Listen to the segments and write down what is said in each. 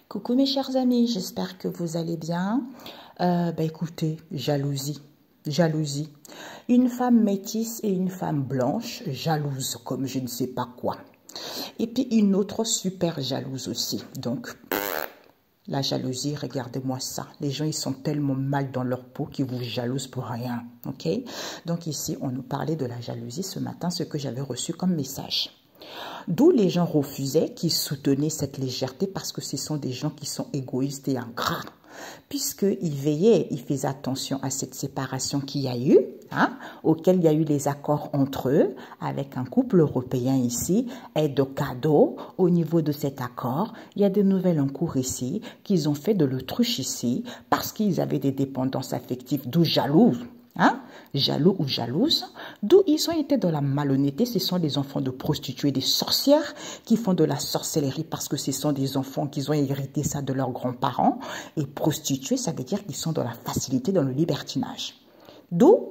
Coucou mes chers amis, j'espère que vous allez bien. Écoutez, jalousie, jalousie. Une femme métisse et une femme blanche, jalouse comme je ne sais pas quoi. Et puis une autre super jalouse aussi. Donc, la jalousie, regardez-moi ça. Les gens, ils sont tellement mal dans leur peau qu'ils vous jalousent pour rien. Ok? Donc ici, on nous parlait de la jalousie ce matin, ce que j'avais reçu comme message. D'où les gens refusaient, qui soutenaient cette légèreté parce que ce sont des gens qui sont égoïstes et ingrats. Puisqu'ils veillaient, ils faisaient attention à cette séparation qu'il y a eu, auquel il y a eu les accords entre eux, avec un couple européen ici, et de cadeaux au niveau de cet accord. Il y a des nouvelles en cours ici, qu'ils ont fait de l'autruche ici, parce qu'ils avaient des dépendances affectives, d'où jaloux. Jaloux ou jalouse, d'où ils ont été dans la malhonnêteté. Ce sont des enfants de prostituées, des sorcières qui font de la sorcellerie parce que ce sont des enfants qui ont hérité ça de leurs grands-parents. Et prostituées, ça veut dire qu'ils sont dans la facilité, dans le libertinage. D'où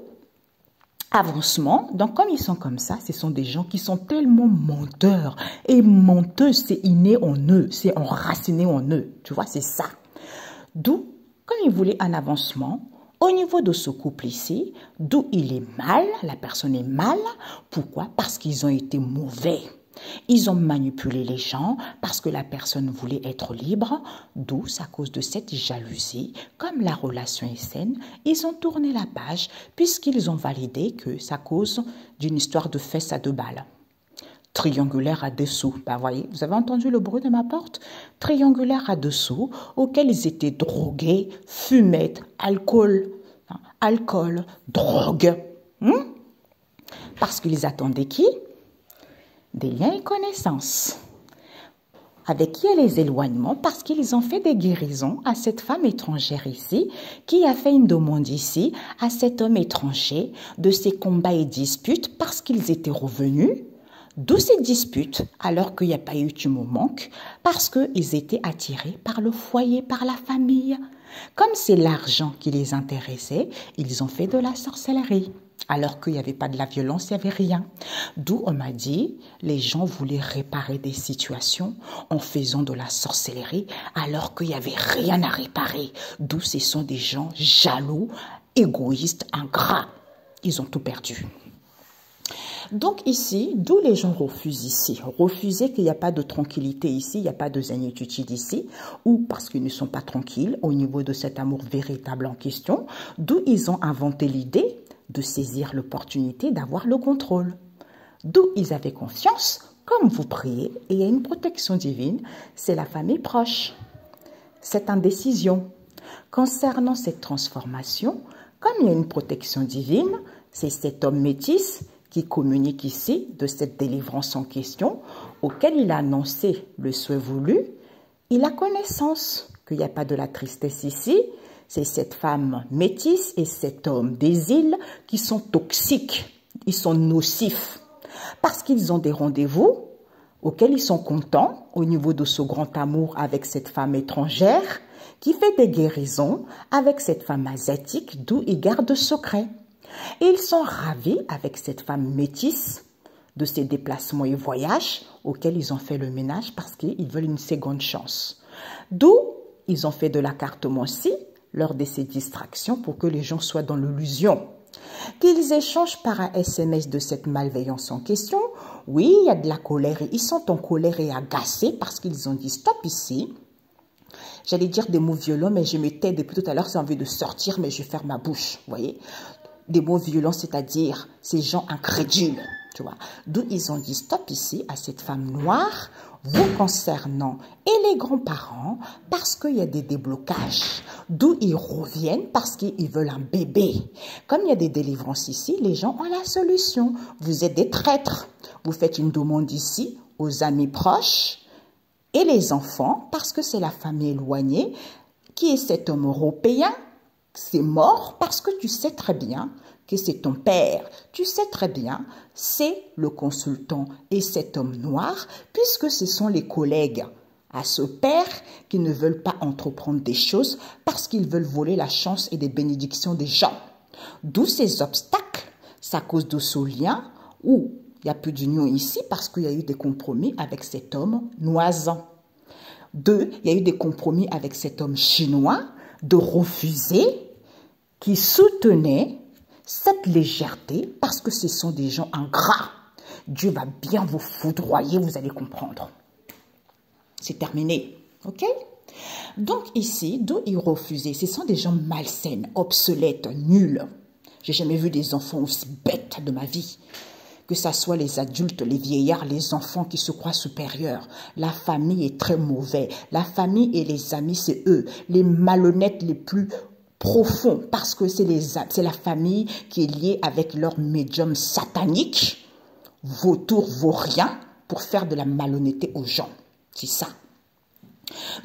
avancement. Donc comme ils sont comme ça, ce sont des gens qui sont tellement menteurs. Et menteux, c'est inné en eux, c'est enraciné en eux. Tu vois, c'est ça. D'où, comme ils voulaient un avancement, au niveau de ce couple ici, d'où il est mal, la personne est mal. Pourquoi? Parce qu'ils ont été mauvais. Ils ont manipulé les gens parce que la personne voulait être libre. D'où, à cause de cette jalousie, comme la relation est saine, ils ont tourné la page puisqu'ils ont validé que c'est à cause d'une histoire de fesses à 2 balles. Triangulaire à dessous. Voyez, vous avez entendu le bruit de ma porte? Triangulaire à dessous, auquel ils étaient drogués, fumettes, alcool, drogue. Parce qu'ils attendaient qui? Des liens et connaissances. Avec qui est les éloignements? Parce qu'ils ont fait des guérisons à cette femme étrangère ici, qui a fait une demande ici à cet homme étranger de ses combats et disputes parce qu'ils étaient revenus. D'où ces disputes, alors qu'il n'y a pas eu tu me manques, parce qu'ils étaient attirés par le foyer, par la famille. Comme c'est l'argent qui les intéressait, ils ont fait de la sorcellerie. Alors qu'il n'y avait pas de la violence, il n'y avait rien. D'où on m'a dit, les gens voulaient réparer des situations en faisant de la sorcellerie, alors qu'il n'y avait rien à réparer. D'où ce sont des gens jaloux, égoïstes, ingrats. Ils ont tout perdu. Donc ici, d'où les gens refusent ici. Refuser qu'il n'y a pas de tranquillité ici, il n'y a pas de zénitude ici, ou parce qu'ils ne sont pas tranquilles au niveau de cet amour véritable en question, d'où ils ont inventé l'idée de saisir l'opportunité d'avoir le contrôle. D'où ils avaient confiance, comme vous priez, et il y a une protection divine, c'est la famille proche. Cette indécision. Concernant cette transformation, comme il y a une protection divine, c'est cet homme métis qui communique ici de cette délivrance en question, auquel il a annoncé le souhait voulu. Il a connaissance qu'il n'y a pas de la tristesse ici. C'est cette femme métisse et cet homme des îles qui sont toxiques, ils sont nocifs, parce qu'ils ont des rendez-vous auxquels ils sont contents au niveau de ce grand amour avec cette femme étrangère qui fait des guérisons avec cette femme asiatique, d'où ils gardent secret. Et ils sont ravis avec cette femme métisse de ces déplacements et voyages auxquels ils ont fait le ménage parce qu'ils veulent une seconde chance. D'où ils ont fait de l'accartomancie lors de ces distractions pour que les gens soient dans l'illusion. Qu'ils échangent par un SMS de cette malveillance en question. Oui, il y a de la colère et ils sont en colère et agacés parce qu'ils ont dit stop ici. J'allais dire des mots violents, mais je me tais depuis tout à l'heure, j'ai envie de sortir, mais je vais faire ma bouche, vous voyez. Des mots violents, c'est-à-dire ces gens incrédules, tu vois. D'où ils ont dit stop ici à cette femme noire, vous concernant et les grands-parents, parce qu'il y a des déblocages. D'où ils reviennent parce qu'ils veulent un bébé. Comme il y a des délivrances ici, les gens ont la solution. Vous êtes des traîtres. Vous faites une demande ici aux amis proches et les enfants, parce que c'est la famille éloignée, qui est cet homme européen. C'est mort parce que tu sais très bien que c'est ton père. Tu sais très bien, c'est le consultant et cet homme noir, puisque ce sont les collègues à ce père qui ne veulent pas entreprendre des choses parce qu'ils veulent voler la chance et des bénédictions des gens. D'où ces obstacles, c'est à cause de ce lien où il n'y a plus d'union ici parce qu'il y a eu des compromis avec cet homme noisant. 2, il y a eu des compromis avec cet homme chinois de refuser, qui soutenait cette légèreté parce que ce sont des gens ingrats. Dieu va bien vous foudroyer, vous allez comprendre. C'est terminé, ok? Donc ici, d'où ils refusaient, ce sont des gens malsains, obsolètes, nuls. J'ai jamais vu des enfants aussi bêtes de ma vie. Que ce soit les adultes, les vieillards, les enfants qui se croient supérieurs. La famille est très mauvaise. La famille et les amis, c'est eux. Les malhonnêtes les plus profonds. Parce que c'est la famille qui est liée avec leur médium satanique, vautour, vaurien, pour faire de la malhonnêteté aux gens. C'est ça.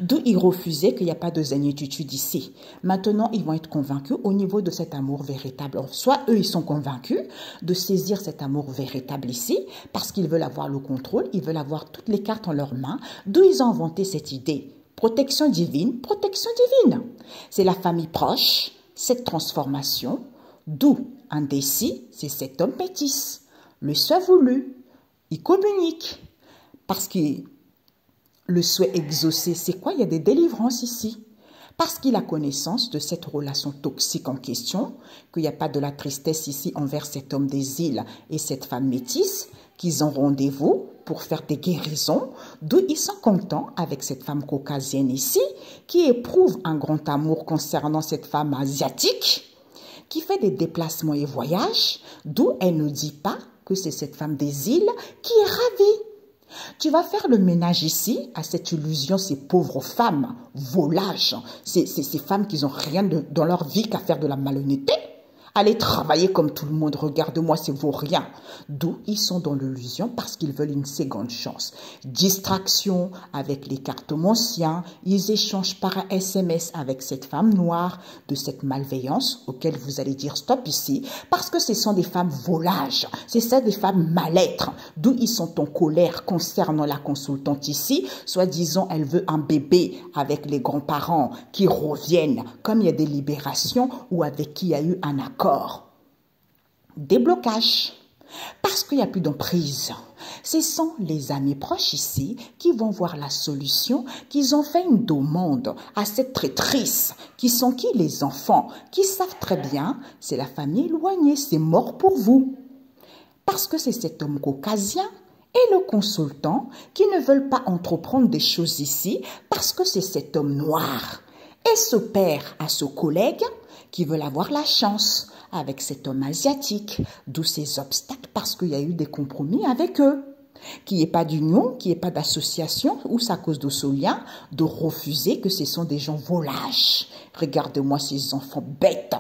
D'où ils refusaient qu'il n'y a pas de zénitude ici. Maintenant, ils vont être convaincus au niveau de cet amour véritable. Soit eux, ils sont convaincus de saisir cet amour véritable ici, parce qu'ils veulent avoir le contrôle, ils veulent avoir toutes les cartes en leurs mains. D'où ils ont inventé cette idée. Protection divine, protection divine. C'est la famille proche, cette transformation. D'où indécis, c'est cet homme métis. Le souhait voulu, il communique. Parce que le souhait exaucé, c'est quoi? Il y a des délivrances ici. Parce qu'il a connaissance de cette relation toxique en question, qu'il n'y a pas de la tristesse ici envers cet homme des îles et cette femme métisse, qu'ils ont rendez-vous pour faire des guérisons, d'où ils sont contents avec cette femme caucasienne ici, qui éprouve un grand amour concernant cette femme asiatique, qui fait des déplacements et voyages, d'où elle ne dit pas que c'est cette femme des îles qui est ravie. Tu vas faire le ménage ici à cette illusion, ces pauvres femmes, volages, ces femmes qui n'ont rien dans leur vie qu'à faire de la malhonnêteté. Allez travailler comme tout le monde, regarde-moi, c'est vaut rien. D'où ils sont dans l'illusion parce qu'ils veulent une seconde chance. Distraction avec les cartomanciens, ils échangent par SMS avec cette femme noire de cette malveillance auquel vous allez dire stop ici parce que ce sont des femmes volages, c'est ça des femmes mal-être. D'où ils sont en colère concernant la consultante ici, soi-disant elle veut un bébé avec les grands-parents qui reviennent comme il y a des libérations ou avec qui il y a eu un accord. Déblocage. Parce qu'il n'y a plus d'emprise. Ce sont les amis proches ici qui vont voir la solution, qu'ils ont fait une demande à cette traîtresse, qui sont qui? Les enfants, qui savent très bien, c'est la famille éloignée, c'est mort pour vous. Parce que c'est cet homme caucasien et le consultant qui ne veulent pas entreprendre des choses ici, parce que c'est cet homme noir. Et ce père a ce collègue qui veulent avoir la chance avec cet homme asiatique, d'où ces obstacles parce qu'il y a eu des compromis avec eux. Qu'il n'y ait pas d'union, qu'il n'y ait pas d'association, ou c'est à cause de ce lien, de refuser que ce sont des gens volages. Regarde-moi ces enfants bêtes.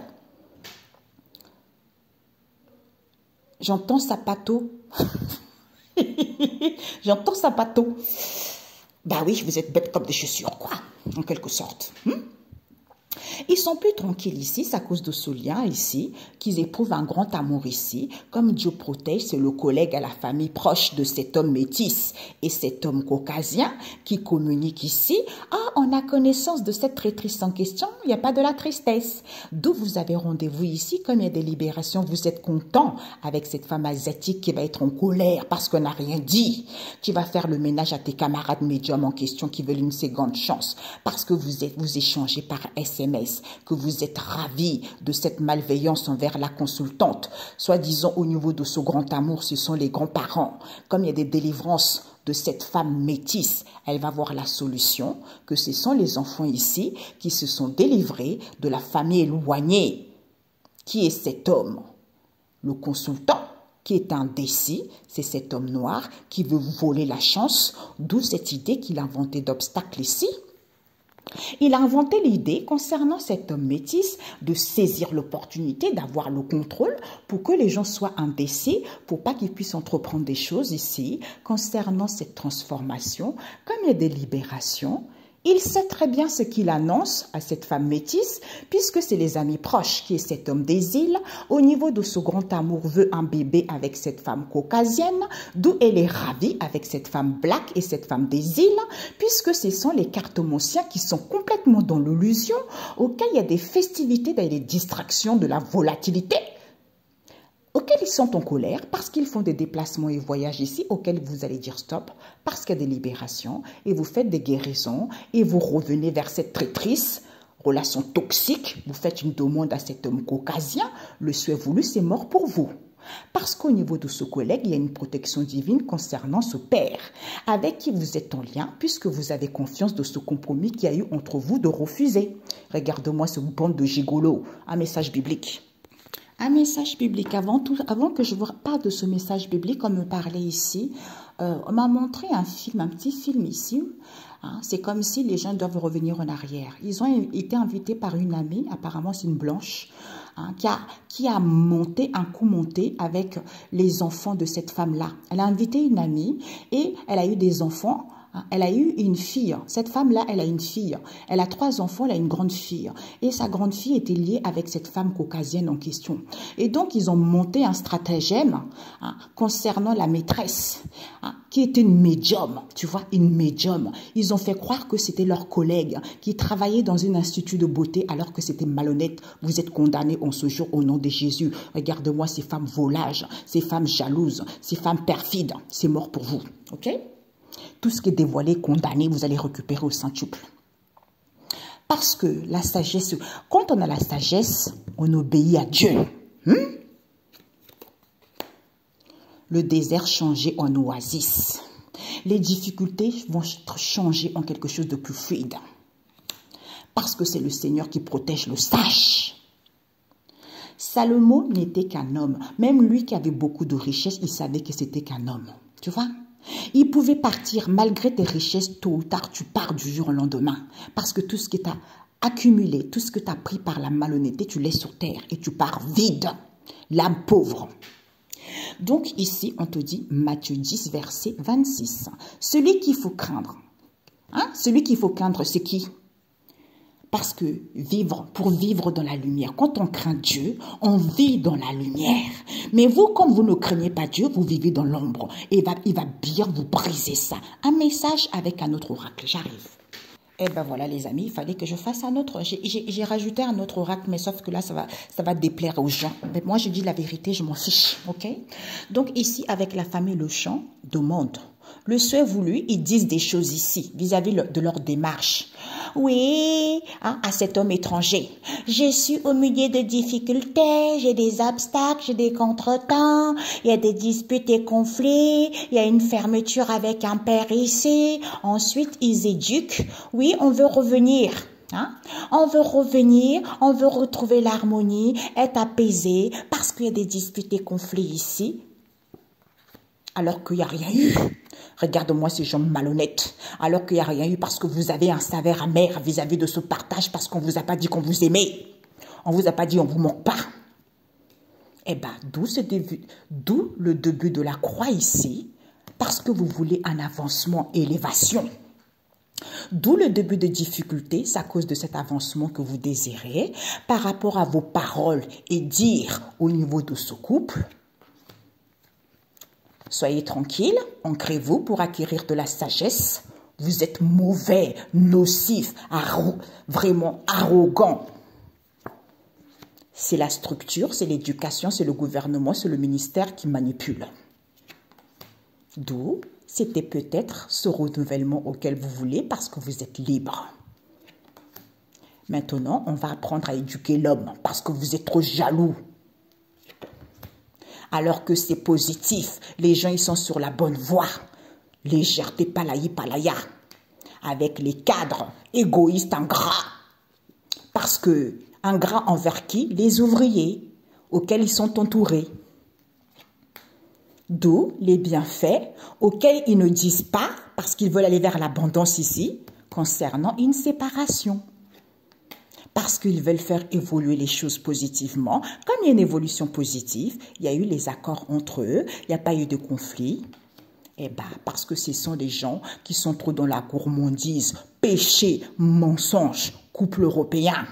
J'entends Sapato. J'entends Sapato. Bah oui, vous êtes bêtes comme des chaussures, quoi, en quelque sorte. Ils sont plus tranquilles ici, c'est à cause de ce lien ici, qu'ils éprouvent un grand amour ici. Comme Dieu protège, c'est le collègue à la famille proche de cet homme métis et cet homme caucasien qui communique ici. Ah, on a connaissance de cette traîtresse en question, il n'y a pas de la tristesse. D'où vous avez rendez-vous ici, comme il y a des libérations, vous êtes content avec cette femme asiatique qui va être en colère parce qu'on n'a rien dit. Tu vas faire le ménage à tes camarades médiums en question qui veulent une seconde chance parce que vous échangez par SMS, que vous êtes ravis de cette malveillance envers la consultante. Soi-disant au niveau de ce grand amour, ce sont les grands-parents. Comme il y a des délivrances de cette femme métisse, elle va voir la solution, que ce sont les enfants ici qui se sont délivrés de la famille éloignée. Qui est cet homme? Le consultant, qui est indécis, c'est cet homme noir qui veut voler la chance, d'où cette idée qu'il a inventée d'obstacles ici. Il a inventé l'idée concernant cet homme métis de saisir l'opportunité d'avoir le contrôle pour que les gens soient indécis, pour pas qu'ils puissent entreprendre des choses ici concernant cette transformation. Comme il y a des libérations, il sait très bien ce qu'il annonce à cette femme métisse, puisque c'est les amis proches qui est cet homme des îles. Au niveau de ce grand amour, veut un bébé avec cette femme caucasienne, d'où elle est ravie avec cette femme black et cette femme des îles, puisque ce sont les cartomanciens qui sont complètement dans l'illusion, auquel il y a des festivités, des distractions, de la volatilité. Ok, lesquels ils sont en colère, parce qu'ils font des déplacements et voyages ici, auxquels vous allez dire stop, parce qu'il y a des libérations, et vous faites des guérisons, et vous revenez vers cette traîtrise, relation toxique, vous faites une demande à cet homme caucasien, le souhait voulu, c'est mort pour vous. Parce qu'au niveau de ce collègue, il y a une protection divine concernant ce père, avec qui vous êtes en lien, puisque vous avez confiance de ce compromis qu'il y a eu entre vous de refuser. Regarde-moi ce bande de gigolos, un message biblique. Un message biblique. Avant que je vous parle de ce message biblique, on me parlait ici, on m'a montré un petit film ici. Hein, c'est comme si les gens doivent revenir en arrière. Ils ont été invités par une amie, apparemment c'est une blanche, hein, qui a monté un coup monté avec les enfants de cette femme-là. Elle a invité une amie et elle a eu des enfants. Elle a eu une fille. Cette femme-là, elle a une fille. Elle a 3 enfants, elle a une grande fille. Et sa grande fille était liée avec cette femme caucasienne en question. Et donc, ils ont monté un stratagème concernant la maîtresse, qui était une médium, tu vois, une médium. Ils ont fait croire que c'était leur collègue qui travaillait dans un institut de beauté alors que c'était malhonnête. Vous êtes condamnés en ce jour au nom de Jésus. Regarde-moi ces femmes volages, ces femmes jalouses, ces femmes perfides. C'est mort pour vous, ok? Tout ce qui est dévoilé, condamné, vous allez récupérer au centuple. Parce que la sagesse, quand on a la sagesse, on obéit à Dieu. Le désert changeait en oasis. Les difficultés vont changer en quelque chose de plus fluide. Parce que c'est le Seigneur qui protège le sage. Salomon n'était qu'un homme. Même lui qui avait beaucoup de richesses, il savait que c'était qu'un homme. Tu vois? Il pouvait partir malgré tes richesses, tôt ou tard, tu pars du jour au lendemain. Parce que tout ce que tu as accumulé, tout ce que tu as pris par la malhonnêteté, tu laisses sur terre et tu pars vide, l'âme pauvre. Donc ici, on te dit, Matthieu 10, verset 26. Celui qu'il faut craindre, celui qu'il faut craindre, c'est qui? Parce que pour vivre dans la lumière, quand on craint Dieu, on vit dans la lumière. Mais vous, comme vous ne craignez pas Dieu, vous vivez dans l'ombre. Et il va bien vous briser ça. Un message avec un autre oracle. J'arrive. Et ben voilà les amis, il fallait que je fasse un autre. J'ai rajouté un autre oracle, mais sauf que là, ça va déplaire aux gens. Mais moi, je dis la vérité, je m'en fiche. Ok? Donc ici, avec la famille Le Champ, demande. Le souhait voulu, ils disent des choses ici, vis-à-vis de leur démarche. Oui, à cet homme étranger. Je suis au milieu de difficultés, j'ai des obstacles, j'ai des contretemps, il y a des disputes et conflits, il y a une fermeture avec un père ici. Ensuite, ils éduquent. Oui, on veut revenir. On veut revenir, on veut retrouver l'harmonie, être apaisé, parce qu'il y a des disputes et conflits ici. Alors qu'il n'y a rien eu. Regarde-moi ces gens malhonnêtes. Alors qu'il n'y a rien eu parce que vous avez un saveur amer vis-à-vis de ce partage parce qu'on ne vous a pas dit qu'on vous aimait. On ne vous a pas dit on ne vous manque pas. Eh bien, d'où le début de la croix ici, parce que vous voulez un avancement, élévation. D'où le début de difficulté, c'est à cause de cet avancement que vous désirez par rapport à vos paroles et dire au niveau de ce couple. Soyez tranquille, ancrez-vous pour acquérir de la sagesse. Vous êtes mauvais, nocif, vraiment arrogant. C'est la structure, c'est l'éducation, c'est le gouvernement, c'est le ministère qui manipule. D'où c'était peut-être ce renouvellement auquel vous voulez parce que vous êtes libre. Maintenant, on va apprendre à éduquer l'homme parce que vous êtes trop jaloux. Alors que c'est positif. Les gens, ils sont sur la bonne voie. Légèreté, palaya. Avec les cadres égoïstes, ingrats. Parce que, ingrats envers qui? Les ouvriers, auxquels ils sont entourés. D'où les bienfaits, auxquels ils ne disent pas, parce qu'ils veulent aller vers l'abondance ici, concernant une séparation. Parce qu'ils veulent faire évoluer les choses positivement. Comme il y a une évolution positive, il y a eu les accords entre eux, il n'y a pas eu de conflit. Eh bien, parce que ce sont des gens qui sont trop dans la gourmandise, péché, mensonge, couple européen.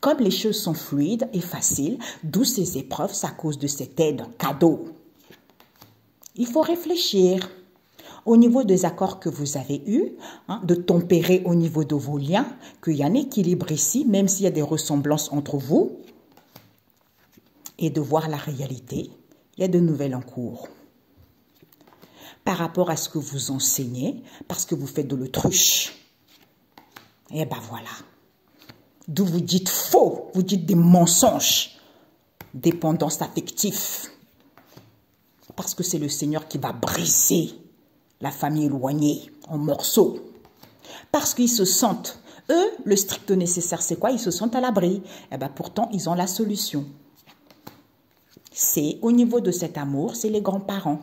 Comme les choses sont fluides et faciles, d'où ces épreuves, c'est à cause de cette aide, cadeau. Il faut réfléchir. Au niveau des accords que vous avez eus, de tempérer au niveau de vos liens, qu'il y a un équilibre ici, même s'il y a des ressemblances entre vous. et de voir la réalité, il y a de nouvelles en cours. Par rapport à ce que vous enseignez, parce que vous faites de l'autruche. Et ben voilà. D'où vous dites faux, vous dites des mensonges. Dépendance affective. Parce que c'est le Seigneur qui va briser la famille éloignée en morceaux. Parce qu'ils se sentent, eux, le strict nécessaire, c'est quoi? Ils se sentent à l'abri. Et bien pourtant, ils ont la solution. C'est au niveau de cet amour, c'est les grands-parents.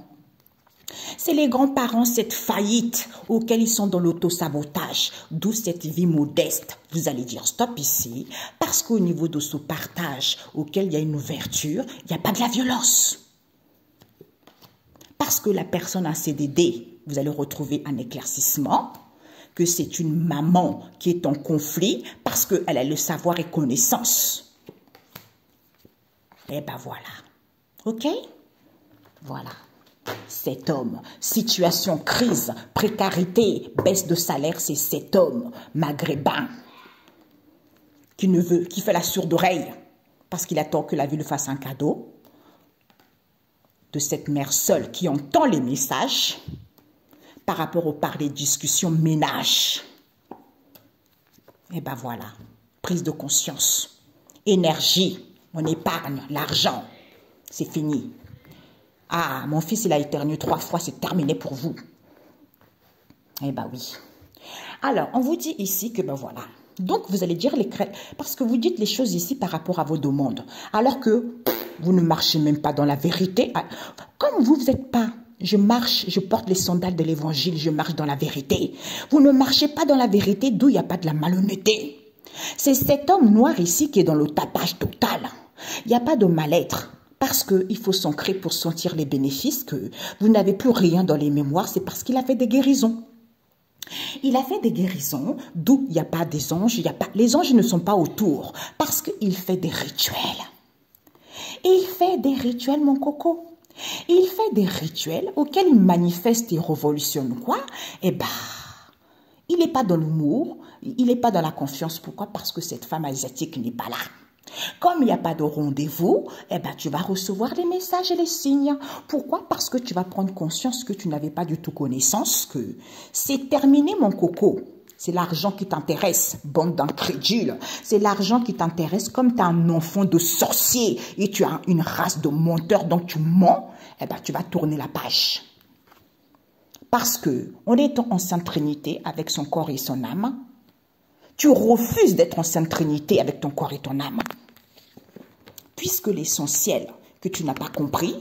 C'est les grands-parents, cette faillite auquel ils sont dans l'auto-sabotage, d'où cette vie modeste. Vous allez dire stop ici, parce qu'au niveau de ce partage auquel il y a une ouverture, il n'y a pas de la violence. Parce que la personne a CDD, vous allez retrouver un éclaircissement, que c'est une maman qui est en conflit parce qu'elle a le savoir et connaissance. Et ben voilà. Ok? Voilà. Cet homme, situation, crise, précarité, baisse de salaire, c'est cet homme maghrébin qui fait la sourde oreille parce qu'il attend que la vie lui fasse un cadeau, de cette mère seule qui entend les messages par rapport au parler, discussion, ménage. Et ben voilà, prise de conscience, énergie, on épargne, l'argent, c'est fini. Ah, mon fils, il a éternué 3 fois, c'est terminé pour vous. Eh ben oui. Alors, on vous dit ici que ben voilà. Donc, vous allez dire les crêpes, parce que vous dites les choses ici par rapport à vos demandes. Alors que vous ne marchez même pas dans la vérité. Comme vous n'êtes pas, je marche, je porte les sandales de l'évangile, je marche dans la vérité. Vous ne marchez pas dans la vérité, d'où il n'y a pas de la malhonnêteté. C'est cet homme noir ici qui est dans le tapage total. Il n'y a pas de mal-être. Parce qu'il faut s'ancrer pour sentir les bénéfices, que vous n'avez plus rien dans les mémoires, c'est parce qu'il a fait des guérisons. Il a fait des guérisons, d'où il n'y a pas des anges, les anges ne sont pas autour, parce qu'il fait des rituels. Il fait des rituels, mon coco. Il fait des rituels auxquels il manifeste et révolutionne quoi? Eh bien, il n'est pas dans l'humour, il n'est pas dans la confiance. Pourquoi? Parce que cette femme asiatique n'est pas là. Comme il n'y a pas de rendez-vous, eh ben, tu vas recevoir les messages et les signes. Pourquoi? Parce que tu vas prendre conscience que tu n'avais pas du tout connaissance, que c'est terminé, mon coco. C'est l'argent qui t'intéresse, bande d'incrédules. C'est l'argent qui t'intéresse. Comme tu es un enfant de sorcier et tu as une race de menteurs, donc tu mens, eh ben, tu vas tourner la page. Parce que, en étant en Sainte Trinité avec son corps et son âme, tu refuses d'être en Sainte Trinité avec ton corps et ton âme. Puisque l'essentiel que tu n'as pas compris,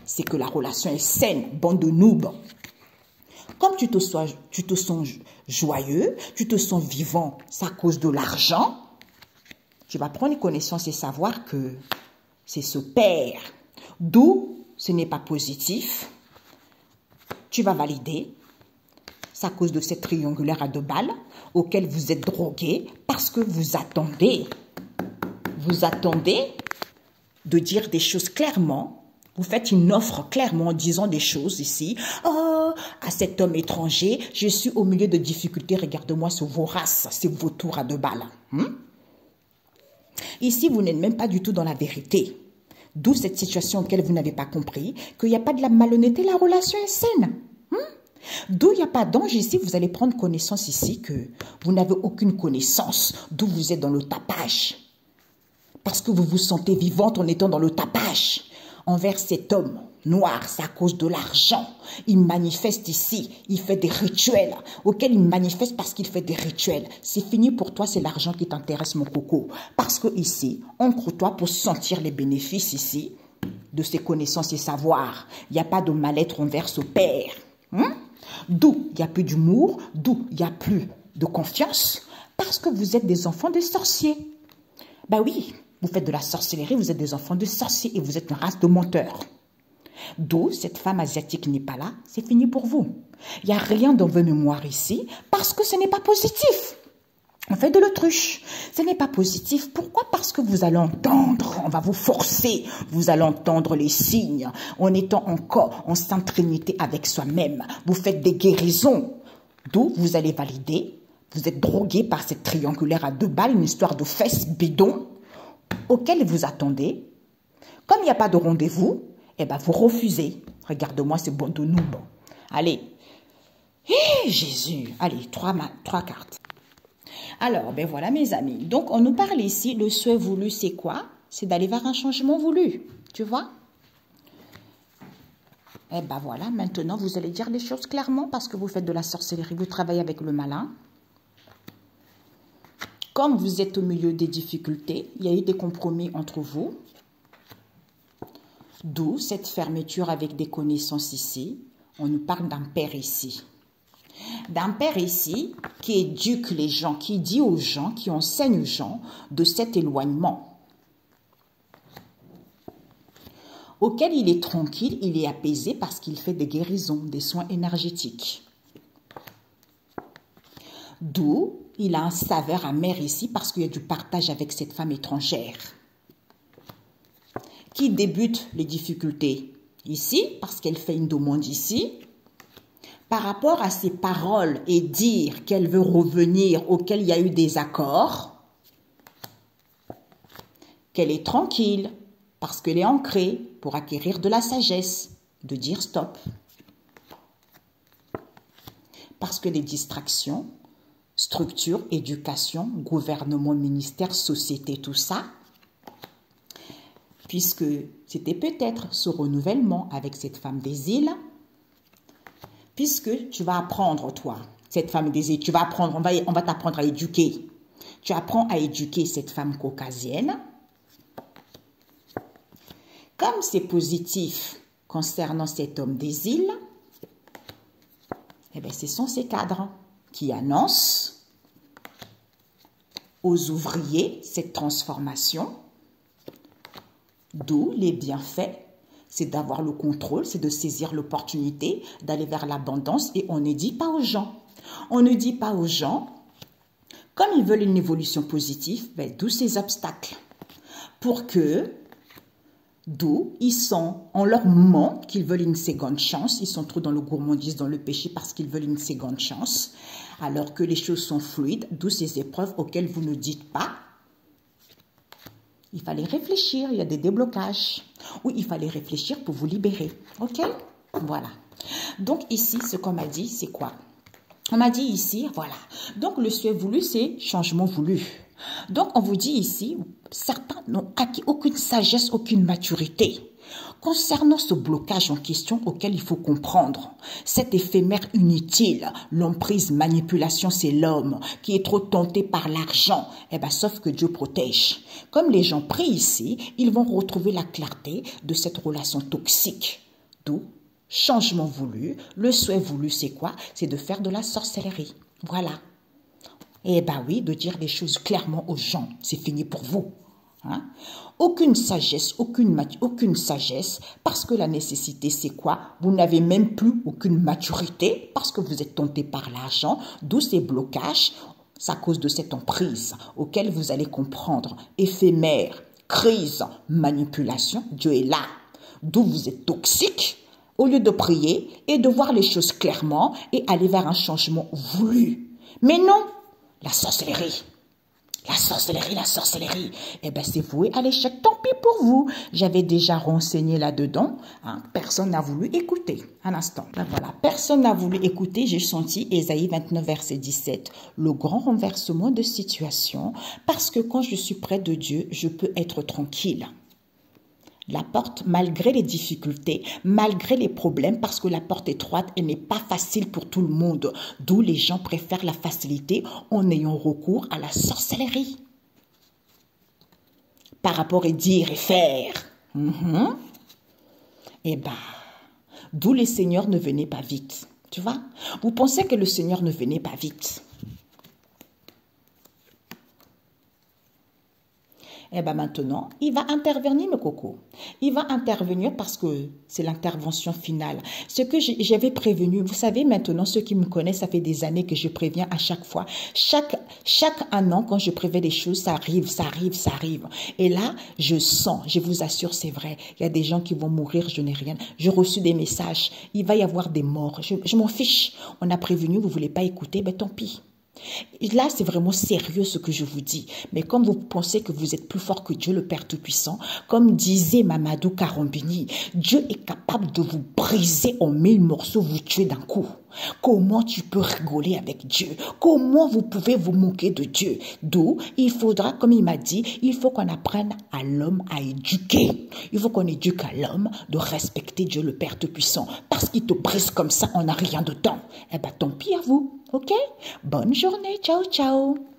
c'est que la relation est saine, bande de noobs. Comme tu te sens joyeux, tu te sens vivant, c'est à cause de l'argent, tu vas prendre connaissance et savoir que c'est ce père. D'où ce n'est pas positif. Tu vas valider. C'est à cause de cette triangulaire à 2 balles auquel vous êtes drogué parce que vous attendez de dire des choses clairement. Vous faites une offre clairement en disant des choses ici. Oh, à cet homme étranger, je suis au milieu de difficultés. Regarde-moi ce vorace, c'est vos tours à 2 balles. Ici, vous n'êtes même pas du tout dans la vérité. D'où cette situation auquel vous n'avez pas compris qu'il n'y a pas de la malhonnêteté, la relation est saine. D'où il n'y a pas d'ange ici, vous allez prendre connaissance ici que vous n'avez aucune connaissance, d'où vous êtes dans le tapage. Parce que vous vous sentez vivante en étant dans le tapage. Envers cet homme noir, c'est à cause de l'argent. Il manifeste ici, il fait des rituels, auxquels il manifeste parce qu'il fait des rituels. C'est fini pour toi, c'est l'argent qui t'intéresse, mon coco. Parce que ici, ancre-toi pour sentir les bénéfices ici de ses connaissances et savoirs. Il n'y a pas de mal-être envers ce père. D'où il n'y a plus d'humour, d'où il n'y a plus de confiance, parce que vous êtes des enfants de sorciers. Ben oui, vous faites de la sorcellerie, vous êtes des enfants de sorciers et vous êtes une race de menteurs. D'où cette femme asiatique n'est pas là, c'est fini pour vous. Il n'y a rien dans vos mémoires ici, parce que ce n'est pas positif. On fait de l'autruche. Ce n'est pas positif. Pourquoi? Parce que vous allez entendre, on va vous forcer, vous allez entendre les signes, en étant encore en Sainte Trinité avec soi-même. Vous faites des guérisons, d'où vous allez valider. Vous êtes drogué par cette triangulaire à 2 balles, une histoire de fesses bidon, auquel vous attendez Comme il n'y a pas de rendez-vous, eh ben, vous refusez. Regarde-moi, c'est bon de nous. Bon. Allez. Jésus. Allez, trois cartes. Alors, ben voilà mes amis. Donc, on nous parle ici, le souhait voulu, c'est quoi? C'est d'aller vers un changement voulu. Tu vois? Eh ben voilà, maintenant, vous allez dire les choses clairement parce que vous faites de la sorcellerie, vous travaillez avec le malin. Comme vous êtes au milieu des difficultés, il y a eu des compromis entre vous. D'où cette fermeture avec des connaissances ici. On nous parle d'un père ici. D'un père ici qui éduque les gens, qui dit aux gens, qui enseigne aux gens de cet éloignement. Auquel il est tranquille, il est apaisé parce qu'il fait des guérisons, des soins énergétiques. D'où il a un saveur amer ici parce qu'il y a du partage avec cette femme étrangère. Qui débute les difficultés ici parce qu'elle fait une demande ici. Par rapport à ses paroles et dire qu'elle veut revenir auquel il y a eu des accords, qu'elle est tranquille parce qu'elle est ancrée pour acquérir de la sagesse, de dire stop. Parce que les distractions, structure, éducation, gouvernement, ministère, société, tout ça, puisque c'était peut-être ce renouvellement avec cette femme des îles, puisque tu vas apprendre, toi, cette femme des îles, tu vas apprendre, on va t'apprendre à éduquer. Tu apprends à éduquer cette femme caucasienne. Comme c'est positif concernant cet homme des îles, eh bien, ce sont ces cadres qui annoncent aux ouvriers cette transformation, d'où les bienfaits. C'est d'avoir le contrôle, c'est de saisir l'opportunité, d'aller vers l'abondance. Et on ne dit pas aux gens. On ne dit pas aux gens, comme ils veulent une évolution positive, ben, d'où ces obstacles. Pour que, d'où ils sont, on leur ment qu'ils veulent une seconde chance. Ils sont trop dans le gourmandise, dans le péché parce qu'ils veulent une seconde chance. Alors que les choses sont fluides, d'où ces épreuves auxquelles vous ne dites pas. Il fallait réfléchir, il y a des déblocages. Oui, il fallait réfléchir pour vous libérer. OK? Voilà. Donc ici, ce qu'on m'a dit, c'est quoi? On m'a dit ici, voilà. Donc le souhait voulu, c'est changement voulu. Donc on vous dit ici, certains n'ont acquis aucune sagesse, aucune maturité. Concernant ce blocage en question auquel il faut comprendre, cet éphémère inutile, l'emprise, manipulation, c'est l'homme qui est trop tenté par l'argent. Eh bien, sauf que Dieu protège. Comme les gens prient ici, ils vont retrouver la clarté de cette relation toxique. D'où changement voulu. Le souhait voulu, c'est quoi? C'est de faire de la sorcellerie. Voilà. Eh bien oui, de dire les choses clairement aux gens. C'est fini pour vous. Hein? Aucune sagesse, aucune sagesse, parce que la nécessité, c'est quoi? Vous n'avez même plus aucune maturité, parce que vous êtes tenté par l'argent, d'où ces blocages, c'est à cause de cette emprise, auquel vous allez comprendre, éphémère, crise, manipulation, Dieu est là, d'où vous êtes toxique, au lieu de prier et de voir les choses clairement et aller vers un changement voulu. Mais non, la sorcellerie. La sorcellerie, eh bien c'est voué à l'échec, tant pis pour vous. J'avais déjà renseigné là-dedans, hein. Personne n'a voulu écouter. Un instant, ben voilà, personne n'a voulu écouter, j'ai senti Ésaïe 29, verset 17, le grand renversement de situation, parce que quand je suis près de Dieu, je peux être tranquille. La porte, malgré les difficultés, malgré les problèmes, parce que la porte étroite, elle n'est pas facile pour tout le monde. D'où les gens préfèrent la facilité en ayant recours à la sorcellerie. Par rapport à dire et faire. Eh bien, d'où les seigneurs ne venaient pas vite. Tu vois? Vous pensez que le Seigneur ne venait pas vite? Eh bien maintenant, il va intervenir, mes cocos. Il va intervenir parce que c'est l'intervention finale. Ce que j'avais prévenu, vous savez maintenant, ceux qui me connaissent, ça fait des années que je préviens à chaque fois. Chaque un an, quand je préviens des choses, ça arrive, ça arrive, ça arrive. Et là, je sens, je vous assure, c'est vrai. Il y a des gens qui vont mourir, je n'ai rien. J'ai reçu des messages. Il va y avoir des morts. Je m'en fiche. On a prévenu, vous ne voulez pas écouter, ben tant pis. Là, c'est vraiment sérieux ce que je vous dis. Mais comme vous pensez que vous êtes plus fort que Dieu, le Père Tout-Puissant, comme disait Mamadou Karambini, Dieu est capable de vous briser en 1000 morceaux, vous tuer d'un coup. Comment tu peux rigoler avec Dieu? Comment vous pouvez vous moquer de Dieu? D'où il faudra, comme il m'a dit, il faut qu'on apprenne à l'homme à éduquer. Il faut qu'on éduque à l'homme de respecter Dieu le Père Tout-Puissant. Parce qu'il te brise comme ça, on n'a rien dedans. Eh bien, tant pis à vous, ok? Bonne journée, ciao, ciao.